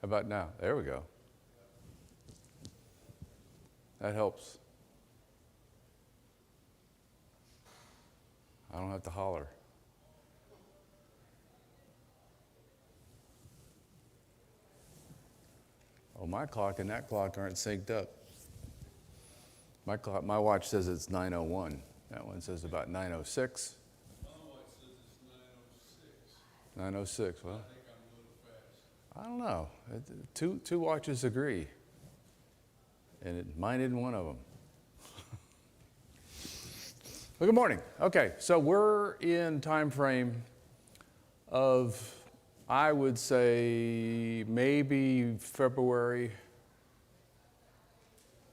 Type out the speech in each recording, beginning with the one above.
How about now? There we go. That helps. I don't have to holler. Oh, my clock and that clock aren't synced up. My watch says it's 9:01. That one says about 9:06. My watch says it's 9:06. 9:06. Well, I think I'm a little fast. I don't know. Two watches agree, and mine isn't one of them. Well, good morning. Okay, so we're in time frame of, I would say, maybe February,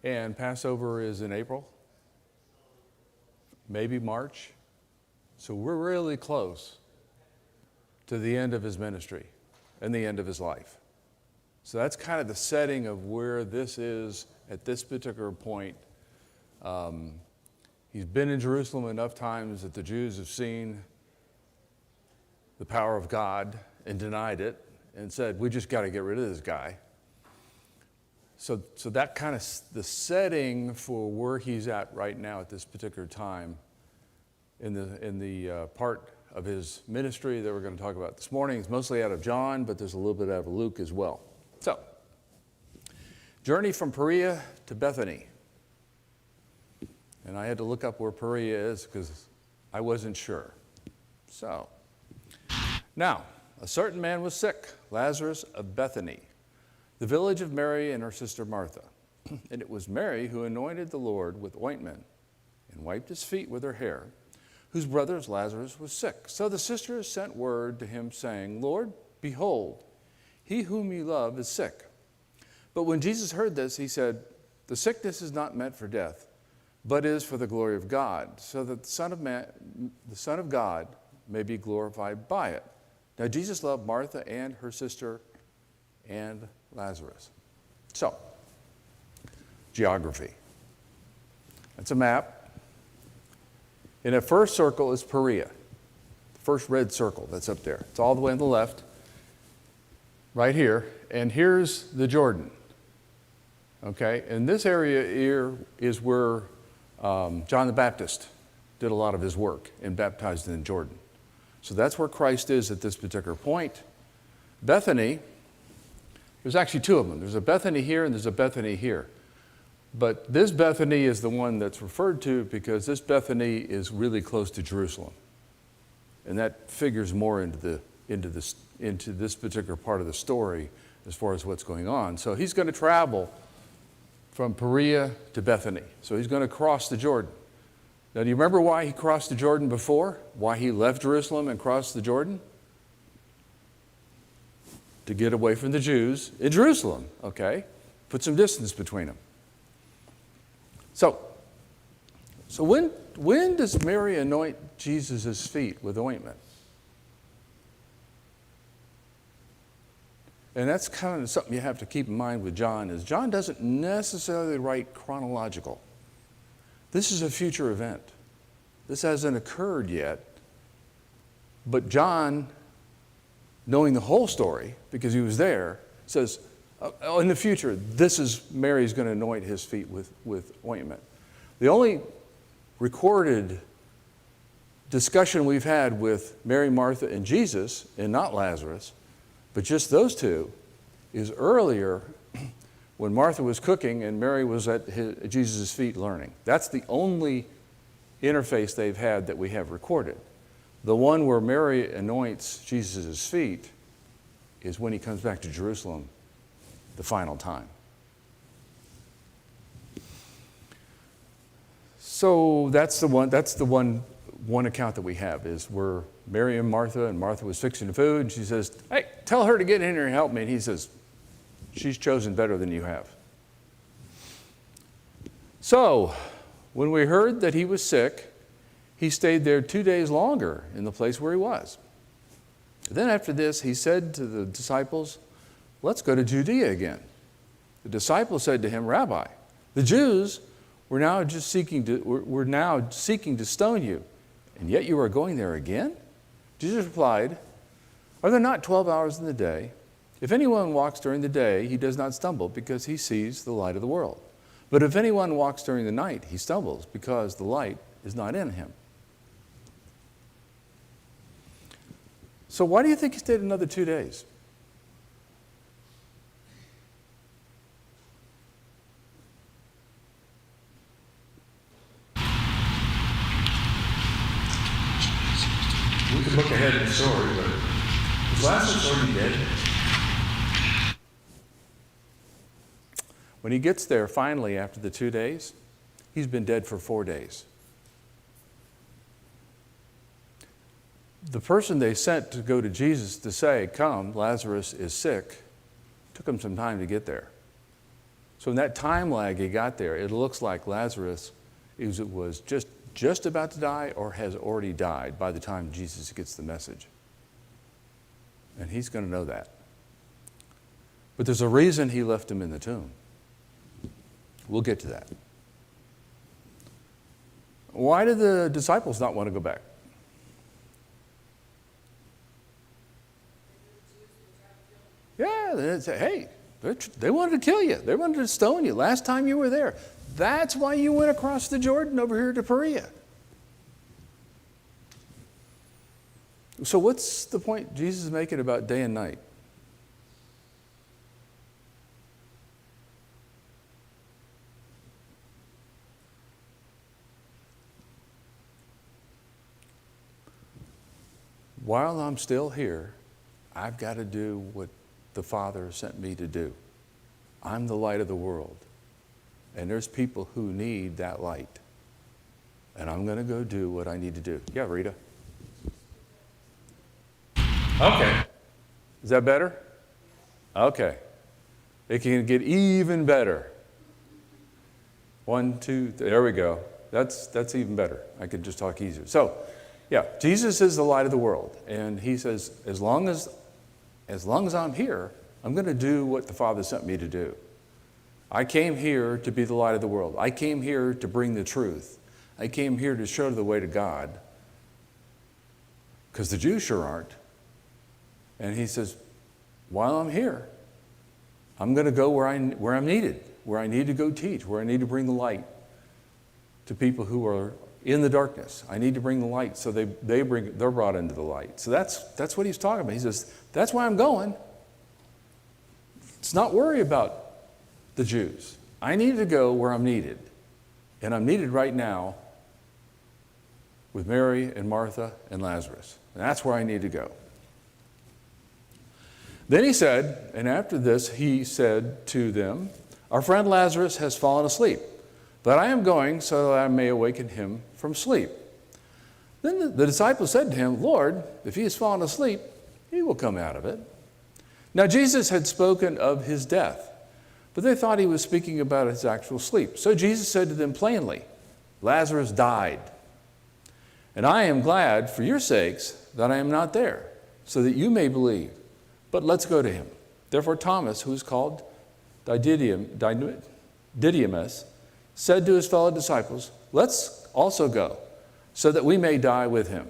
and Passover is in April, maybe March. So we're really close to the end of his ministry and the end of his life. So that's kind of the setting of where this is at this particular point. He's been in Jerusalem enough times that the Jews have seen the power of God and denied it and said, we just got to get rid of this guy. So that kind of the setting for where he's at right now at this particular time in the part of his ministry that we're going to talk about this morning. It's mostly out of John, but there's a little bit out of Luke as well. So, journey from Perea to Bethany. And I had to look up where Perea is because I wasn't sure. So, now, a certain man was sick, Lazarus of Bethany, the village of Mary and her sister Martha. And it was Mary who anointed the Lord with ointment and wiped his feet with her hair, whose brother Lazarus was sick. So the sisters sent word to him, saying, Lord, behold, he whom you love is sick. But when Jesus heard this, he said, the sickness is not meant for death, but is for the glory of God, so that the Son of God may be glorified by it. Now Jesus loved Martha and her sister and Lazarus. So, geography. That's a map. In the first circle is Perea, the first red circle that's up there. It's all the way on the left, right here, and here's the Jordan. Okay, and this area here is where John the Baptist did a lot of his work and baptized in Jordan. So that's where Christ is at this particular point. Bethany, there's actually two of them. There's a Bethany here and there's a Bethany here. But this Bethany is the one that's referred to because this Bethany is really close to Jerusalem. And that figures more into this particular part of the story as far as what's going on. So he's going to travel from Perea to Bethany. So he's going to cross the Jordan. Now, do you remember why he crossed the Jordan before? Why he left Jerusalem and crossed the Jordan? To get away from the Jews in Jerusalem, okay? Put some distance between them. So when does Mary anoint Jesus' feet with ointment? And that's kind of something you have to keep in mind with John, is John doesn't necessarily write chronological. This is a future event. This hasn't occurred yet. But John, knowing the whole story, because he was there, says, in the future, Mary's going to anoint his feet with ointment. The only recorded discussion we've had with Mary, Martha, and Jesus, and not Lazarus, but just those two, is earlier when Martha was cooking and Mary was at Jesus' feet learning. That's the only interface they've had that we have recorded. The one where Mary anoints Jesus' feet is when he comes back to Jerusalem the final time. So that's the one account that we have, is where Mary and Martha was fixing the food, and she says, hey, tell her to get in here and help me. And he says, she's chosen better than you have. So, when we heard that he was sick, he stayed there 2 days longer in the place where he was. Then after this, he said to the disciples, let's go to Judea again. The disciples said to him, Rabbi, the Jews were now seeking to stone you, and yet you are going there again? Jesus replied, are there not 12 hours in the day? If anyone walks during the day, he does not stumble because he sees the light of the world. But if anyone walks during the night, he stumbles because the light is not in him. So why do you think he stayed another 2 days? We could look ahead in the story, but is Lazarus already dead? When he gets there, finally, after the 2 days, he's been dead for 4 days. The person they sent to go to Jesus to say, come, Lazarus is sick, took him some time to get there. So in that time lag he got there, it looks like Lazarus was just about to die or has already died by the time Jesus gets the message. And he's going to know that. But there's a reason he left him in the tomb. We'll get to that. Why did the disciples not want to go back? Yeah, they say, hey, they wanted to kill you. They wanted to stone you last time you were there. That's why you went across the Jordan over here to Perea. So what's the point Jesus is making about day and night? While I'm still here, I've got to do what the Father sent me to do. I'm the light of the world. And there's people who need that light. And I'm going to go do what I need to do. Yeah, Rita? Okay. Is that better? Okay. It can get even better. 1, 2, there we go. That's even better. I could just talk easier. So, yeah, Jesus is the light of the world. And he says, as long as I'm here, I'm going to do what the Father sent me to do. I came here to be the light of the world. I came here to bring the truth. I came here to show the way to God. Because the Jews sure aren't. And he says, while I'm here, I'm going to go where I'm needed, where I need to go teach, where I need to bring the light to people who are in the darkness. I need to bring the light so they're brought into the light. So that's what he's talking about. He says, that's why I'm going. It's not worry about the Jews. I need to go where I'm needed. And I'm needed right now with Mary and Martha and Lazarus. And that's where I need to go. Then he said, and after this he said to them, our friend Lazarus has fallen asleep, but I am going so that I may awaken him from sleep. Then the disciples said to him, Lord, if he has fallen asleep, he will come out of it. Now Jesus had spoken of his death, but they thought he was speaking about his actual sleep. So Jesus said to them plainly, Lazarus died. And I am glad for your sakes that I am not there, so that you may believe. But let's go to him. Therefore Thomas, who is called Didymus, said to his fellow disciples, let's also go, so that we may die with him.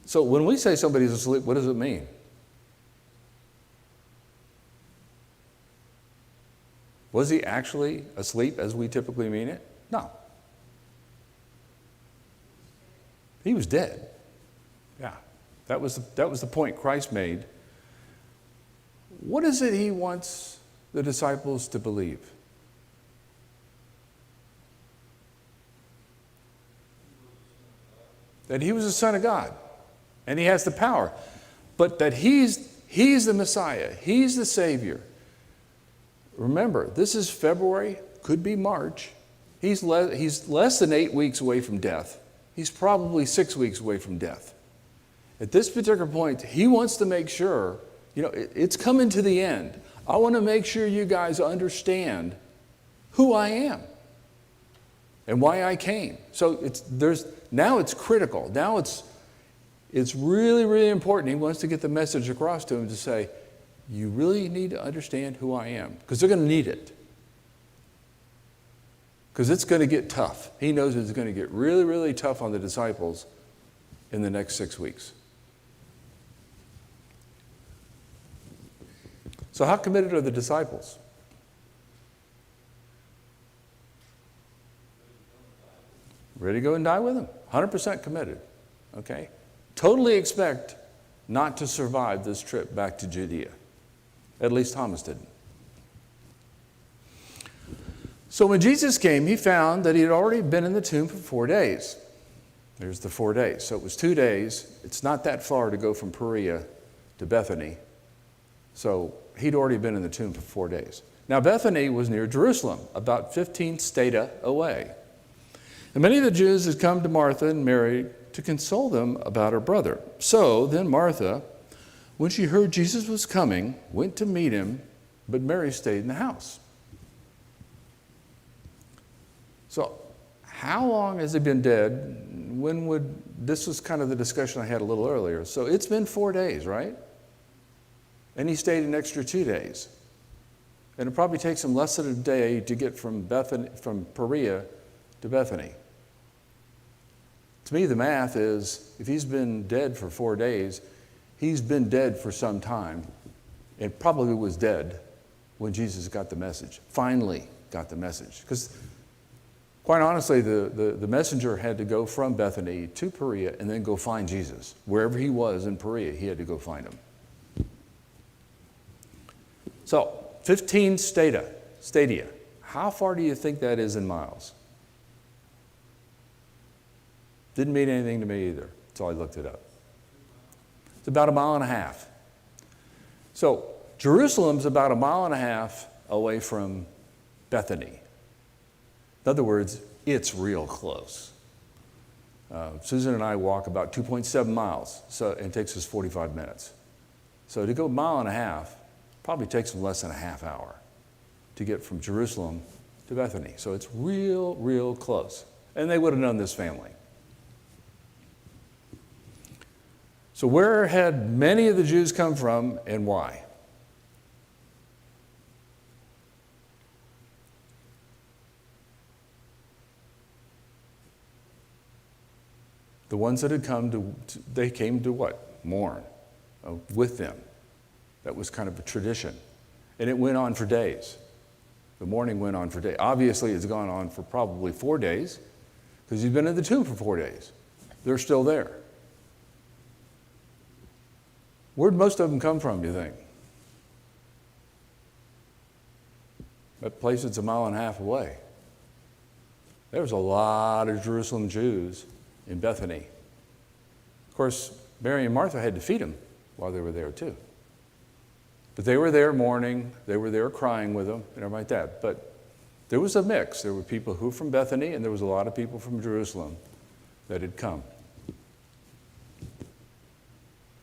So when we say somebody's asleep, what does it mean? Was he actually asleep as we typically mean it? No. He was dead. Yeah, that was the point Christ made. What is it he wants the disciples to believe? That he was the Son of God, and he has the power, but that he's the Messiah, he's the Savior. Remember, this is February, could be March. He's less than 8 weeks away from death. He's probably 6 weeks away from death. At this particular point, he wants to make sure, it's coming to the end. I want to make sure you guys understand who I am and why I came. So now it's critical. Now it's really, really important. He wants to get the message across to him to say, you really need to understand who I am, because they're going to need it. Because it's going to get tough. He knows it's going to get really, really tough on the disciples in the next 6 weeks. So how committed are the disciples? Ready to go and die with him. 100% committed. Okay? Totally expect not to survive this trip back to Judea. At least Thomas didn't. So when Jesus came, he found that he had already been in the tomb for 4 days. There's the 4 days. So it was 2 days. It's not that far to go from Perea to Bethany. So he'd already been in the tomb for 4 days. Now Bethany was near Jerusalem, about 15 stadia away. And many of the Jews had come to Martha and Mary to console them about her brother. So then Martha, when she heard Jesus was coming, went to meet him, but Mary stayed in the house. So how long has he been dead? This was kind of the discussion I had a little earlier. So it's been 4 days, right? And he stayed an extra 2 days. And it probably takes him less than a day to get from Perea to Bethany. To me, the math is, if he's been dead for 4 days, he's been dead for some time, and probably was dead when Jesus got the message, finally got the message. Because quite honestly, the messenger had to go from Bethany to Perea and then go find Jesus. Wherever he was in Perea, he had to go find him. So, 15 stadia. How far do you think that is in miles? Didn't mean anything to me either, so I looked it up. It's about 1.5 miles. So, Jerusalem's about 1.5 miles away from Bethany. In other words, it's real close. Susan and I walk about 2.7 miles, so it takes us 45 minutes. So to go 1.5 miles probably takes them less than a half hour to get from Jerusalem to Bethany. So it's real, real close. And they would have known this family. So where had many of the Jews come from and why? The ones that had come they came to what? Mourn with them. That was kind of a tradition. And it went on for days. The mourning went on for days. Obviously, it's gone on for probably 4 days because he's been in the tomb for 4 days. They're still there. Where'd most of them come from, do you think? That place that's 1.5 miles away. There was a lot of Jerusalem Jews in Bethany. Of course, Mary and Martha had to feed them while they were there too. But they were there mourning, they were there crying with them, and everything like that. But there was a mix. There were people who were from Bethany, and there was a lot of people from Jerusalem that had come.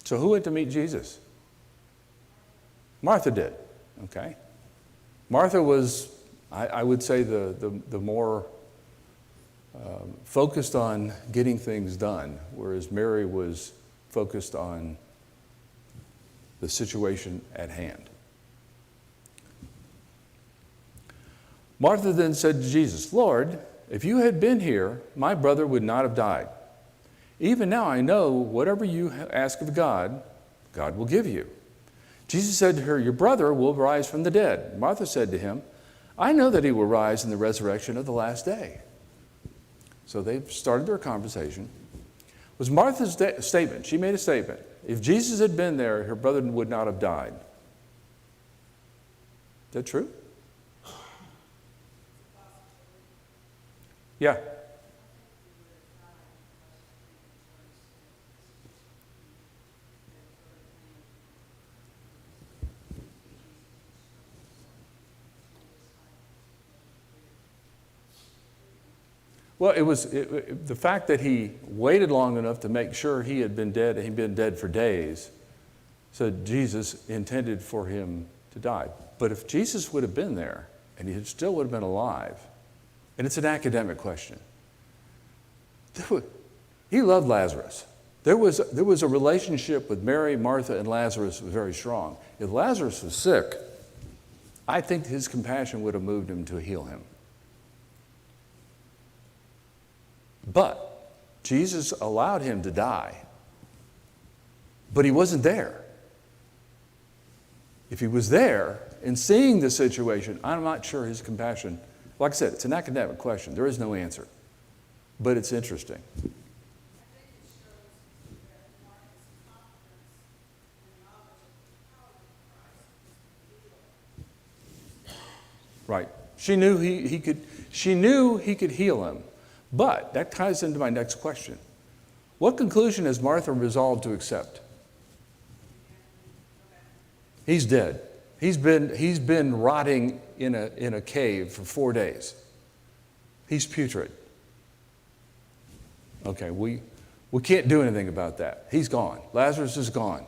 So who went to meet Jesus? Martha did, okay? Martha was, I would say, the more focused on getting things done, whereas Mary was focused on the situation at hand. Martha then said to Jesus, "Lord, if you had been here, my brother would not have died. Even now I know whatever you ask of God, God will give you." Jesus said to her, "Your brother will rise from the dead." Martha said to him, "I know that he will rise in the resurrection of the last day." So they started their conversation. It was Martha's statement. She made a statement. If Jesus had been there, her brother would not have died. Is that true? Yeah. Well, it was the fact that he waited long enough to make sure he had been dead, and he'd been dead for days, so Jesus intended for him to die. But if Jesus would have been there, and he still would have been alive, and it's an academic question, he loved Lazarus. There was a relationship with Mary, Martha, and Lazarus was very strong. If Lazarus was sick, I think his compassion would have moved him to heal him. But Jesus allowed him to die, but he wasn't there. If he was there and seeing the situation, I'm not sure his compassion, like I said, it's an academic question. There is no answer. But it's interesting. Right. She knew he could heal him. But that ties into my next question. What conclusion has Martha resolved to accept? He's dead. He's been rotting in a cave for 4 days. He's putrid. Okay, we can't do anything about that. He's gone. Lazarus is gone.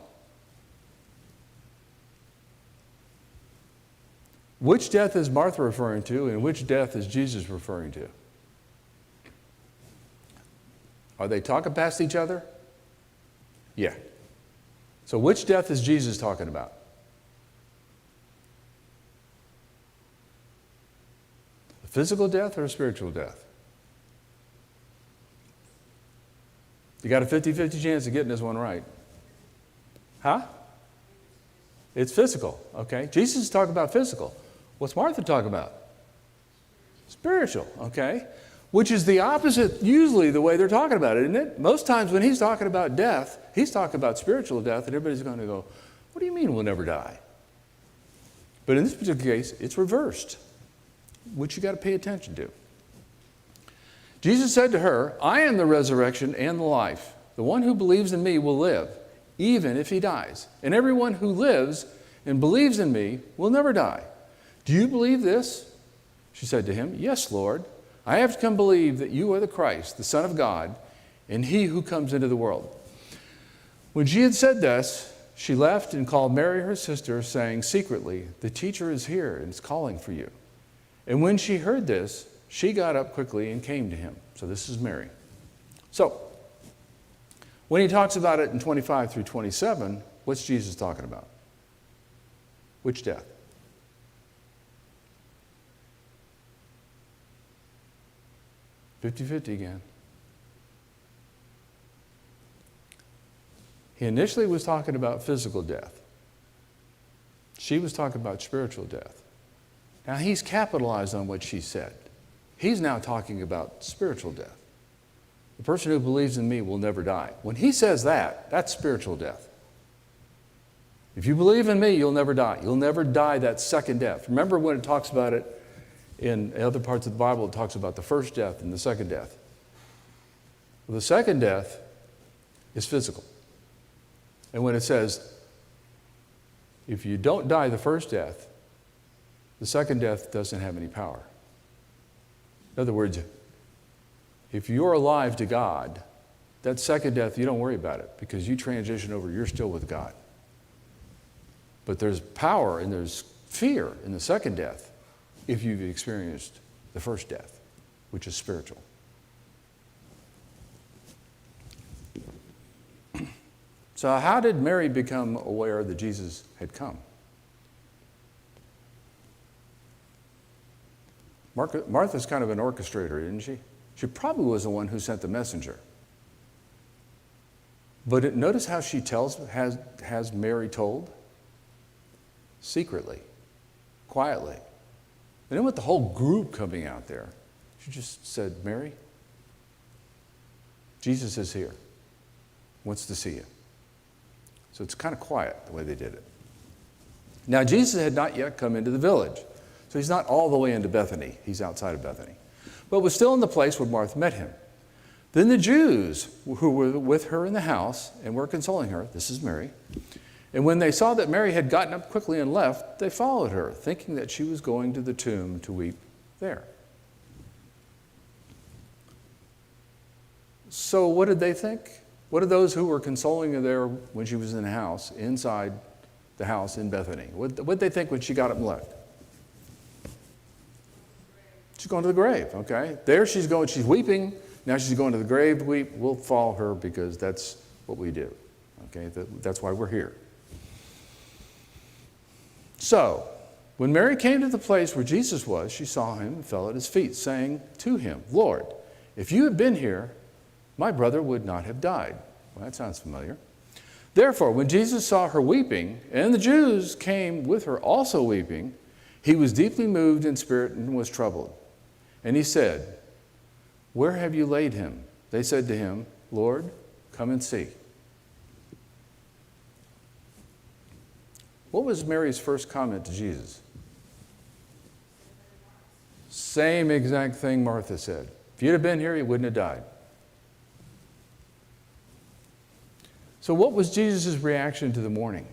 Which death is Martha referring to, and which death is Jesus referring to? Are they talking past each other? Yeah. So which death is Jesus talking about? A physical death or a spiritual death? You got a 50-50 chance of getting this one right. Huh? It's physical, okay? Jesus is talking about physical. What's Martha talking about? Spiritual, okay? Which is the opposite, usually, the way they're talking about it, isn't it? Most times when he's talking about death, he's talking about spiritual death, and everybody's going to go, what do you mean we'll never die? But in this particular case, it's reversed, which you got to pay attention to. Jesus said to her, I am the resurrection and the life. The one who believes in me will live, even if he dies. And everyone who lives and believes in me will never die. Do you believe this? She said to him, Yes, Lord. I have come to believe that you are the Christ, the Son of God, and he who comes into the world. When she had said this, she left and called Mary, her sister, saying secretly, The teacher is here and is calling for you. And when she heard this, she got up quickly and came to him. So this is Mary. So, when he talks about it in 25 through 27, what's Jesus talking about? Which death? "50-50 again. He initially was talking about physical death. She was talking about spiritual death. Now he's capitalized on what she said. He's now talking about spiritual death. The person who believes in me will never die. When he says that, that's spiritual death. If you believe in me, you'll never die. You'll never die that second death. Remember when it talks about it in other parts of the Bible, it talks about the first death and the second death. Well, the second death is physical. And when it says, if you don't die the first death, the second death doesn't have any power. In other words, if you're alive to God, that second death, you don't worry about it because you transition over, you're still with God. But there's power and there's fear in the second death if you've experienced the first death, which is spiritual. So how did Mary become aware that Jesus had come? Martha's kind of an orchestrator, isn't she? She probably was the one who sent the messenger. But notice how she has Mary told? Secretly, quietly. And then with the whole group coming out there, she just said, Mary, Jesus is here, wants to see you. So it's kind of quiet the way they did it. Now Jesus had not yet come into the village. So he's not all the way into Bethany. He's outside of Bethany. But was still in the place where Martha met him. Then the Jews who were with her in the house and were consoling her, this is Mary, and when they saw that Mary had gotten up quickly and left, they followed her, thinking that she was going to the tomb to weep there. So what did they think? What did those who were consoling her there when she was in the house, inside the house in Bethany, what did they think when she got up and left? She's going to the grave, okay? There she's going, she's weeping. Now she's going to the grave to weep. We'll follow her because that's what we do, okay? That's why we're here. So, when Mary came to the place where Jesus was, she saw him and fell at his feet, saying to him, Lord, if you had been here, my brother would not have died. Well, that sounds familiar. Therefore, when Jesus saw her weeping, and the Jews came with her also weeping, he was deeply moved in spirit and was troubled. And he said, Where have you laid him? They said to him, Lord, come and see. What was Mary's first comment to Jesus? Same exact thing Martha said. If you'd have been here, he wouldn't have died. So what was Jesus' reaction to the mourning?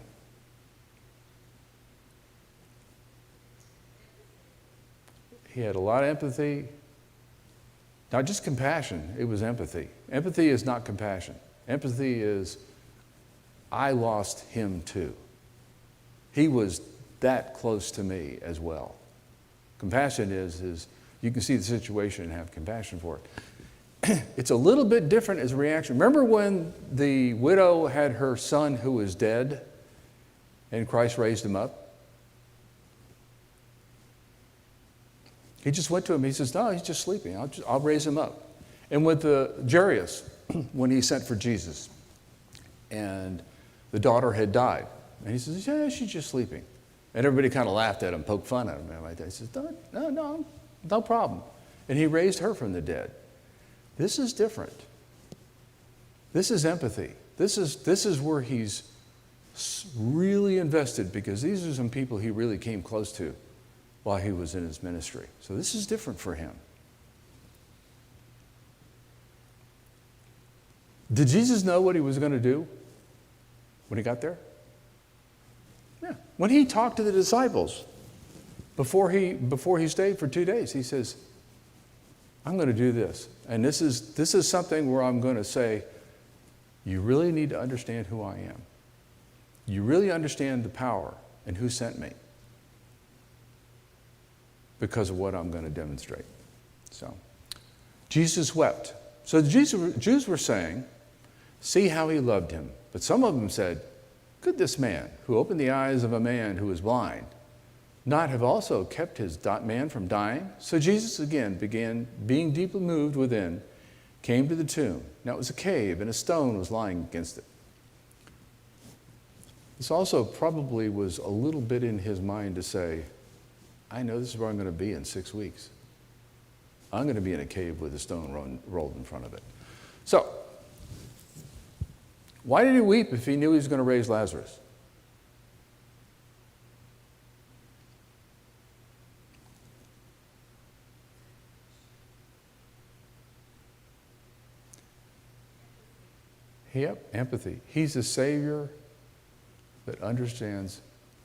He had a lot of empathy. Not just compassion, it was empathy. Empathy is not compassion. Empathy is, I lost him too. He was that close to me as well. Compassion is you can see the situation and have compassion for it. It's a little bit different as a reaction. Remember when the widow had her son who was dead and Christ raised him up? He just went to him. He says, no, he's just sleeping. I'll raise him up. And with the Jairus, when he sent for Jesus, and the daughter had died, and he says, yeah, she's just sleeping. And everybody kind of laughed at him, poked fun at him. And he says, no problem. And he raised her from the dead. This is different. This is empathy. This is where he's really invested, because these are some people he really came close to while he was in his ministry. So this is different for him. Did Jesus know what he was going to do when he got there? Yeah. When he talked to the disciples before he stayed for 2 days, he says, I'm going to do this. And this is something where I'm going to say, you really need to understand who I am. You really understand the power and who sent me, because of what I'm going to demonstrate. So, Jesus wept. So the Jews were saying, see how he loved him. But some of them said, could this man, who opened the eyes of a man who was blind, not have also kept his man from dying? So Jesus again began being deeply moved within, came to the tomb. Now it was a cave, and a stone was lying against it. This also probably was a little bit in his mind to say, I know this is where I'm going to be in 6 weeks. I'm going to be in a cave with a stone rolled in front of it. So, why did he weep if he knew he was going to raise Lazarus? Yep, empathy. He's a Savior that understands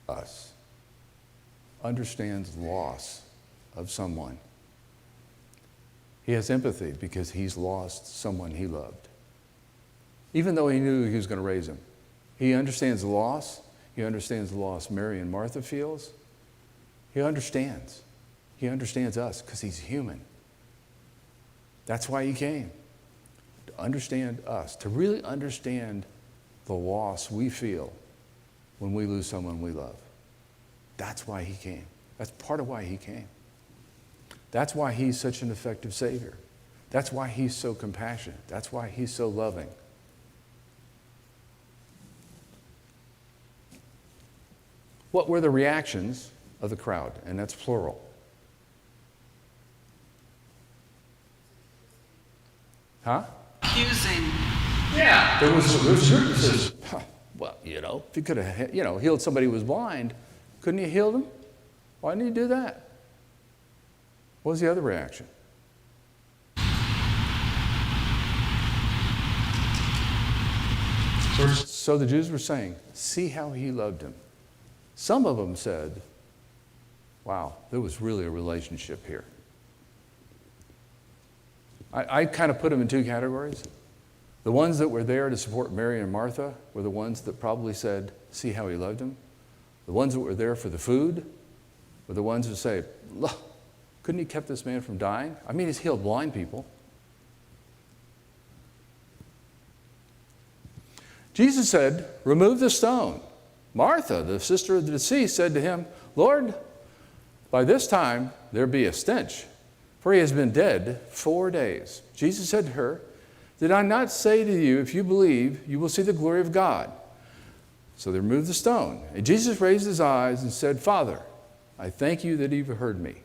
us, understands loss of someone. He has empathy because he's lost someone he loved. Even though he knew he was going to raise him. He understands the loss. He understands the loss Mary and Martha feels. He understands. He understands us because he's human. That's why he came. To understand us. To really understand the loss we feel when we lose someone we love. That's why he came. That's part of why he came. That's why he's such an effective Savior. That's why he's so compassionate. That's why he's so loving. What were the reactions of the crowd? And that's plural. Huh? Accusing. Yeah. There was a group that says, well, if he could have, healed somebody who was blind, couldn't he have healed him? Why didn't he do that? What was the other reaction? So the Jews were saying, see how he loved him. Some of them said, wow, there was really a relationship here. I kind of put them in two categories. The ones that were there to support Mary and Martha were the ones that probably said, see how he loved him. The ones that were there for the food were the ones who say, look, couldn't he kept this man from dying? I mean, he's healed blind people. Jesus said, remove the stone. Martha, the sister of the deceased, said to him, Lord, by this time there be a stench, for he has been dead 4 days. Jesus said to her, did I not say to you, if you believe, you will see the glory of God? So they removed the stone. And Jesus raised his eyes and said, Father, I thank you that you've heard me.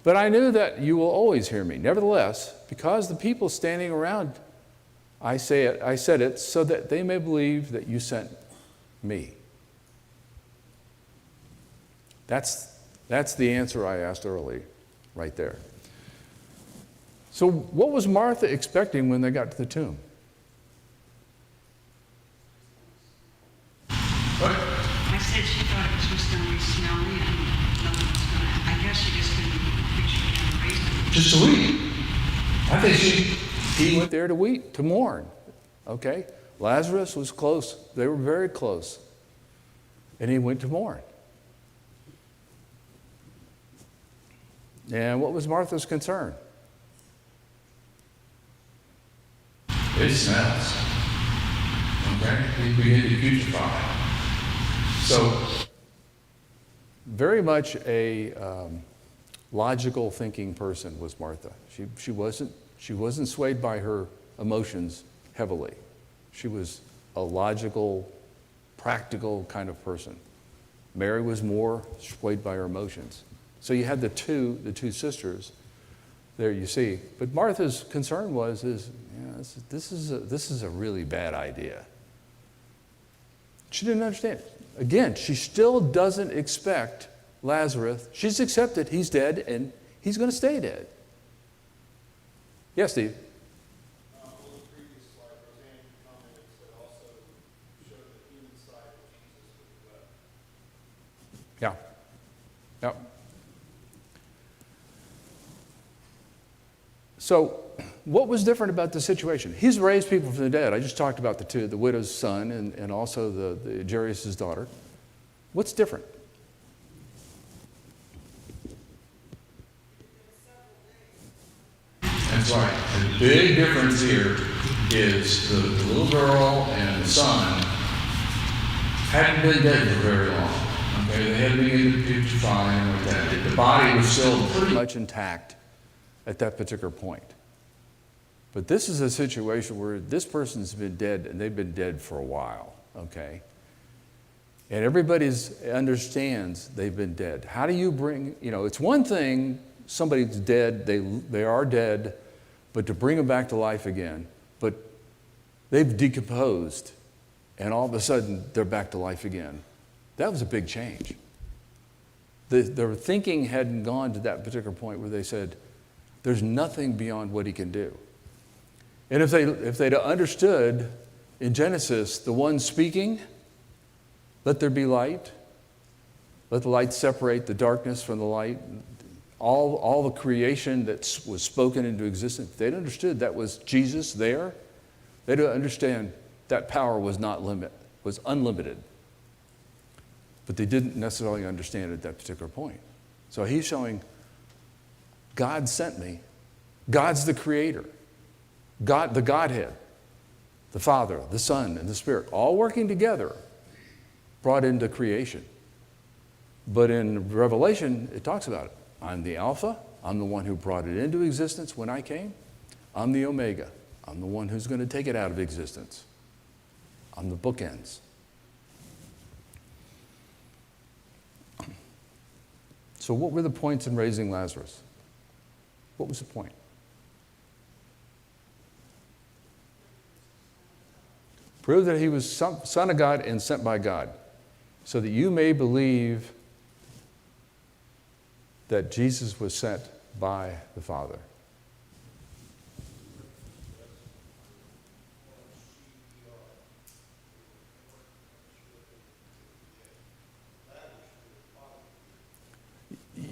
But I knew that you will always hear me. Nevertheless, because the people standing around, I said it so that they may believe that you sent me. That's the answer I asked early, right there. So what was Martha expecting when they got to the tomb? I said she thought it was just going to be smelly and nothing was going to, I guess she just couldn't picture it and raise it. Just to weep. I think he went there to weep, to mourn. Okay? Lazarus was close. They were very close. And he went to mourn. And what was Martha's concern? It smells. Okay? It began to putrefy. So, Very much a logical thinking person was Martha. She wasn't swayed by her emotions heavily. She was a logical, practical kind of person. Mary was more swayed by her emotions. So you had the two sisters there, you see. But Martha's concern this is a really bad idea. She didn't understand it. Again, she still doesn't expect Lazarus. She's accepted he's dead and he's going to stay dead. Yes, Steve? Well, the previous slide, Roseanne commented that also showed the human side of Jesus with the web. Yeah. Yeah. So, what was different about the situation? He's raised people from the dead. I just talked about the two, the widow's son and also the Jairus' daughter. What's different? that's right. The big difference here is the little girl and the son hadn't been dead for very long. Okay, they hadn't begun to putrefy and like that. The body was still Pretty much intact at that particular point. But this is a situation where this person's been dead and they've been dead for a while, okay? And everybody understands they've been dead. How do you bring, it's one thing, somebody's dead, they are dead, but to bring them back to life again, but they've decomposed and all of a sudden they're back to life again. That was a big change. Their thinking hadn't gone to that particular point where they said, there's nothing beyond what he can do. And if they'd understood in Genesis, the one speaking, let there be light, let the light separate the darkness from the light, all the creation that was spoken into existence, if they'd understood that was Jesus there, they'd understand that power was unlimited. But they didn't necessarily understand it at that particular point. So he's showing God sent me. God's the creator. God, the Godhead, the Father, the Son, and the Spirit, all working together, brought into creation. But in Revelation, it talks about it. I'm the Alpha. I'm the one who brought it into existence when I came. I'm the Omega. I'm the one who's going to take it out of existence. I'm the bookends. So what were the points in raising Lazarus? What was the point? Prove that he was Son of God and sent by God, so that you may believe that Jesus was sent by the Father.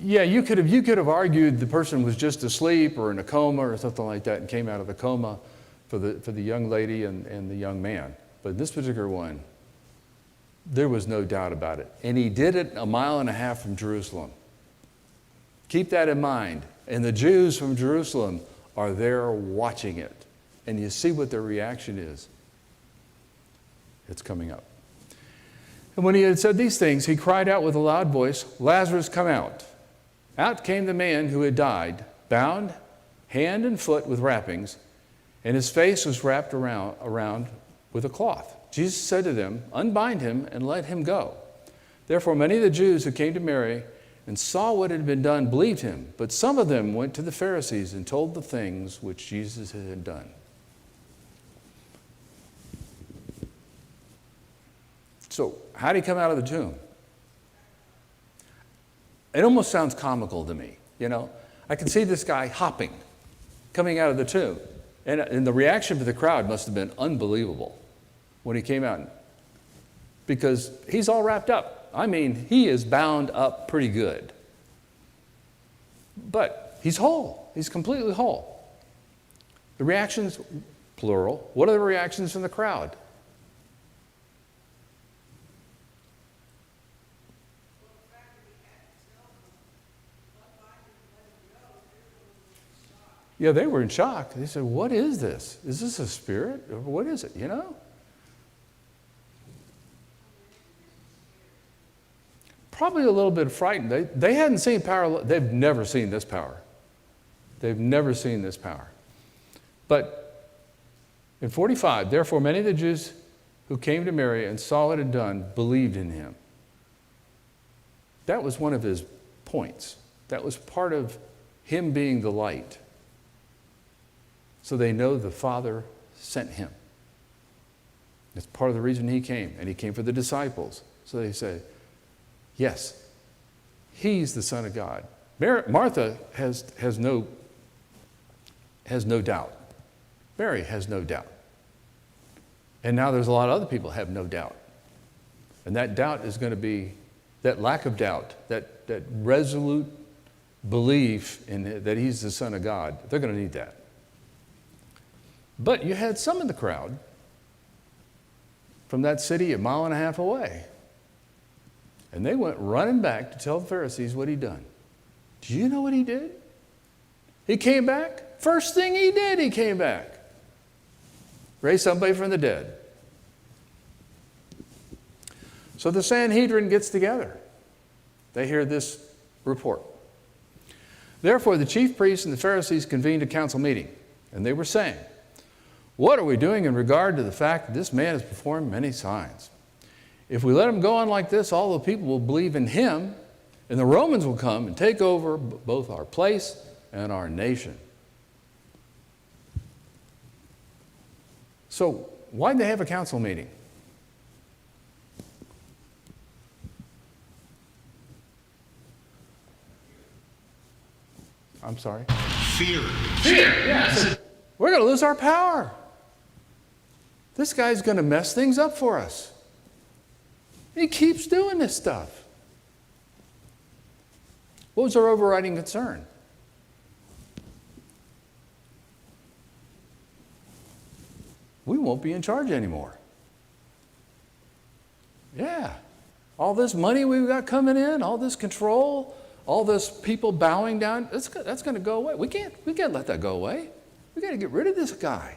Yeah, you could have argued the person was just asleep or in a coma or something like that and came out of the coma for the young lady and the young man. But in this particular one, there was no doubt about it. And he did it 1.5 miles from Jerusalem. Keep that in mind. And the Jews from Jerusalem are there watching it. And you see what their reaction is. It's coming up. And when he had said these things, he cried out with a loud voice, Lazarus, come out. Out came the man who had died, bound hand and foot with wrappings, and his face was wrapped around with a cloth. Jesus said to them, "Unbind him and let him go." Therefore many of the Jews who came to Mary and saw what had been done believed him, but some of them went to the Pharisees and told the things which Jesus had done. So, how did he come out of the tomb? It almost sounds comical to me, you know. I can see this guy hopping, coming out of the tomb. And the reaction of the crowd must have been unbelievable when he came out. Because he's all wrapped up. I mean, he is bound up pretty good. But he's whole. He's completely whole. The reactions, plural, what are the reactions from the crowd? Yeah, they were in shock. They said, "What is this? Is this a spirit? Or what is it?" You know? Probably a little bit frightened. They hadn't seen power. They've never seen this power. They've never seen this power. But in 45, therefore many of the Jews who came to Mary and saw what had done believed in him. That was one of his points. That was part of him being the light. So they know the Father sent him. That's part of the reason he came. And he came for the disciples. So they say, yes, he's the Son of God. Martha has no doubt. Mary has no doubt. And now there's a lot of other people who have no doubt. And that doubt is going to be, that lack of doubt, that resolute belief in that he's the Son of God, they're going to need that. But you had some in the crowd from that city a mile and a half away. And they went running back to tell the Pharisees what he'd done. Do you know what he did? He came back. First thing he did, he came back. Raised somebody from the dead. So the Sanhedrin gets together. They hear this report. Therefore, the chief priests and the Pharisees convened a council meeting, and they were saying, "What are we doing in regard to the fact that this man has performed many signs? If we let him go on like this, all the people will believe in him, and the Romans will come and take over both our place and our nation." So, why'd they have a council meeting? I'm sorry? Fear. Fear, yes. We're going to lose our power. This guy's going to mess things up for us. He keeps doing this stuff. What was our overriding concern? We won't be in charge anymore. Yeah. All this money we've got coming in, all this control, all this people bowing down, that's going to go away. We can't let that go away. We got to get rid of this guy.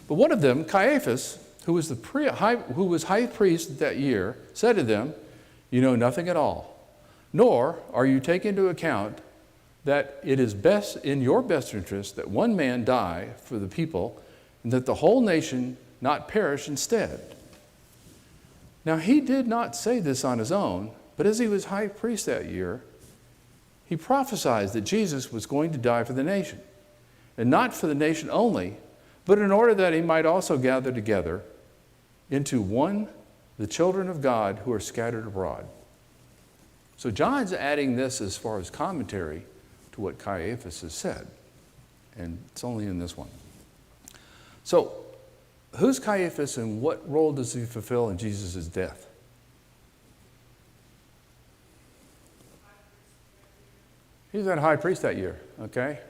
But one of them, Caiaphas, who was high priest that year, said to them, "You know nothing at all, nor are you taking into account that it is best in your best interest that one man die for the people, and that the whole nation not perish instead." Now he did not say this on his own, but as he was high priest that year, he prophesied that Jesus was going to die for the nation, and not for the nation only, but in order that he might also gather together into one the children of God who are scattered abroad. So John's adding this as far as commentary to what Caiaphas has said, and it's only in this one. So who's Caiaphas and what role does he fulfill in Jesus' death? He's that high priest that year, okay?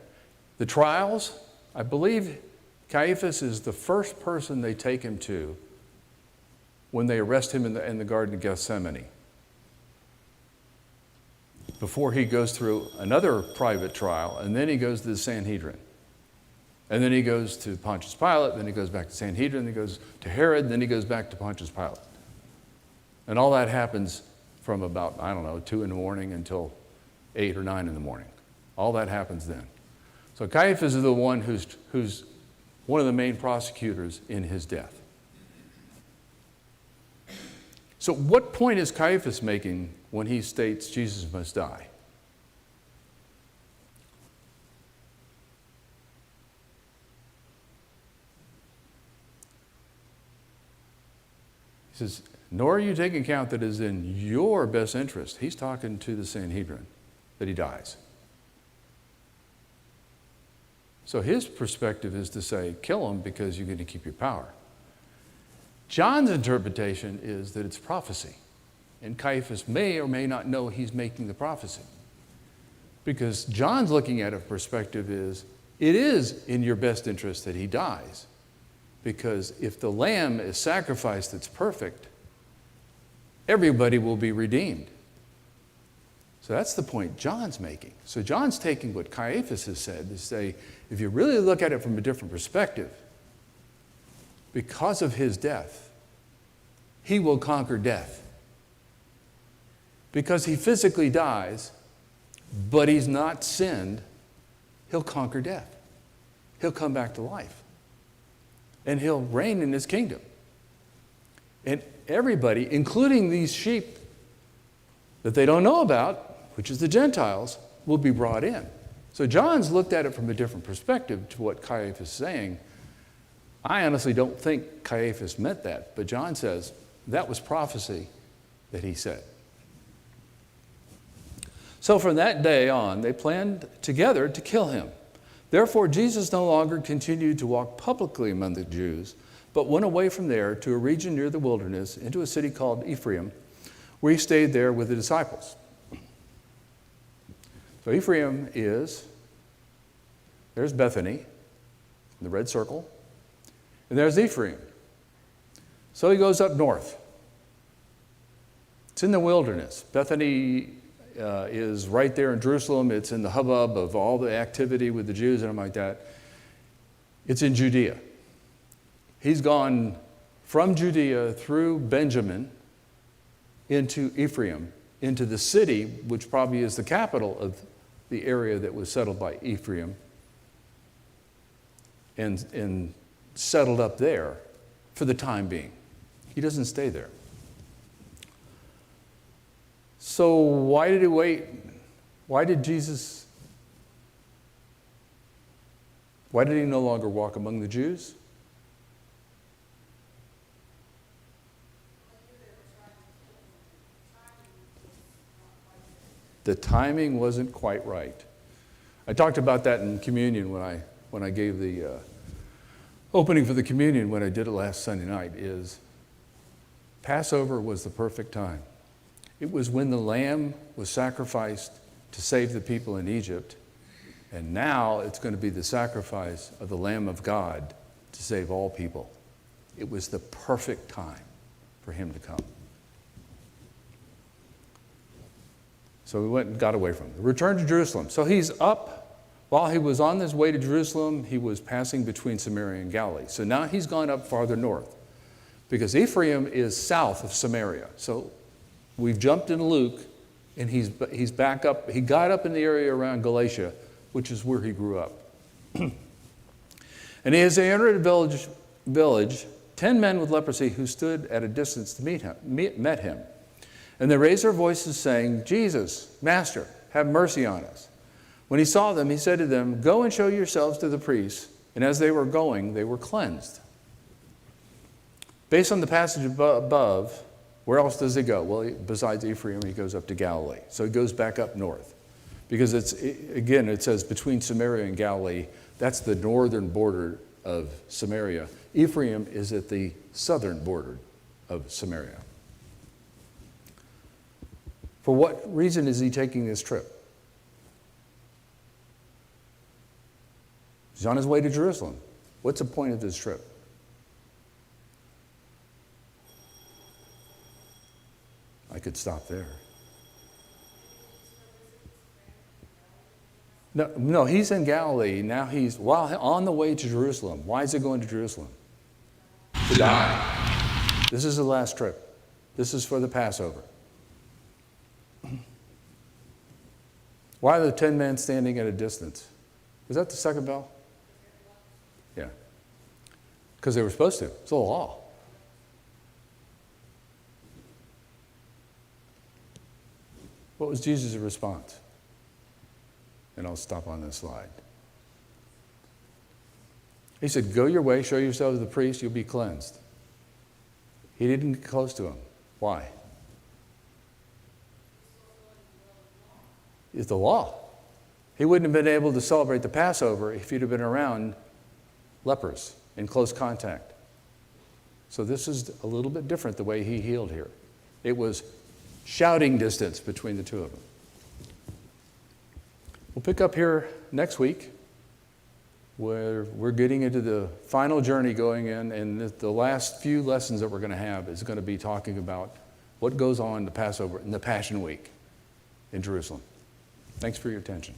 The trials, I believe Caiaphas is the first person they take him to when they arrest him in the Garden of Gethsemane, before he goes through another private trial, and then he goes to the Sanhedrin. And then he goes to Pontius Pilate, then he goes back to Sanhedrin, then he goes to Herod, then he goes back to Pontius Pilate. And all that happens from about, 2 in the morning until 8 or 9 in the morning. All that happens then. So Caiaphas is the one who's one of the main prosecutors in his death. So what point is Caiaphas making when he states Jesus must die? He says, nor are you taking account that it is in your best interest. He's talking to the Sanhedrin, that he dies. So his perspective is to say, kill him because you're going to keep your power. John's interpretation is that it's prophecy. And Caiaphas may or may not know he's making the prophecy. Because John's looking at a perspective is, it is in your best interest that he dies. Because if the lamb is sacrificed that's perfect, everybody will be redeemed. So that's the point John's making. So John's taking what Caiaphas has said to say, if you really look at it from a different perspective, because of his death, he will conquer death. Because he physically dies, but he's not sinned, he'll conquer death. He'll come back to life. And he'll reign in his kingdom. And everybody, including these sheep that they don't know about, which is the Gentiles, will be brought in. So John's looked at it from a different perspective to what Caiaphas is saying. I honestly don't think Caiaphas meant that, but John says that was prophecy that he said. So from that day on, they planned together to kill him. Therefore, Jesus no longer continued to walk publicly among the Jews, but went away from there to a region near the wilderness, into a city called Ephraim, where he stayed there with the disciples. So Ephraim there's Bethany, the red circle, and there's Ephraim. So he goes up north. It's in the wilderness. Bethany is right there in Jerusalem. It's in the hubbub of all the activity with the Jews and everything like that. It's in Judea. He's gone from Judea through Benjamin into Ephraim, into the city, which probably is the capital of the area that was settled by Ephraim, and settled up there for the time being. He doesn't stay there. So why did he wait? Why did he no longer walk among the Jews? The timing wasn't quite right. I talked about that in communion when I gave the opening for the communion when I did it last Sunday night. Is Passover was the perfect time. It was when the lamb was sacrificed to save the people in Egypt, and now it's going to be the sacrifice of the Lamb of God to save all people. It was the perfect time for him to come. So we went and got away from him. Returned to Jerusalem. So he's up. While he was on his way to Jerusalem, he was passing between Samaria and Galilee. So now he's gone up farther north, because Ephraim is south of Samaria. So we've jumped in Luke, and he's back up. He got up in the area around Galatia, which is where he grew up. And as they entered a village, 10 men with leprosy who stood at a distance to met him. And they raised their voices, saying, Jesus, Master, have mercy on us. When he saw them, he said to them, Go and show yourselves to the priests. And as they were going, they were cleansed. Based on the passage above, where else does he go? Well, besides Ephraim, he goes up to Galilee. So he goes back up north. Because it says between Samaria and Galilee, that's the northern border of Samaria. Ephraim is at the southern border of Samaria. For what reason is he taking this trip? He's on his way to Jerusalem. What's the point of this trip? I could stop there. No, he's in Galilee. Now he's on the way to Jerusalem. Why is he going to Jerusalem? To die. This is the last trip. This is for the Passover. Why are the 10 men standing at a distance? Was that the second bell? Yeah. because they were supposed to. It's the law. What was Jesus' response? And I'll stop on this slide. He said, go your way, show yourself to the priest, you'll be cleansed. He didn't get close to him. Why? It's the law. He wouldn't have been able to celebrate the Passover if he'd have been around lepers in close contact. So this is a little bit different the way he healed here. It was shouting distance between the two of them. We'll pick up here next week where we're getting into the final journey going in, and the last few lessons that we're going to have is going to be talking about what goes on in the Passover, in the Passion Week in Jerusalem. Thanks for your attention.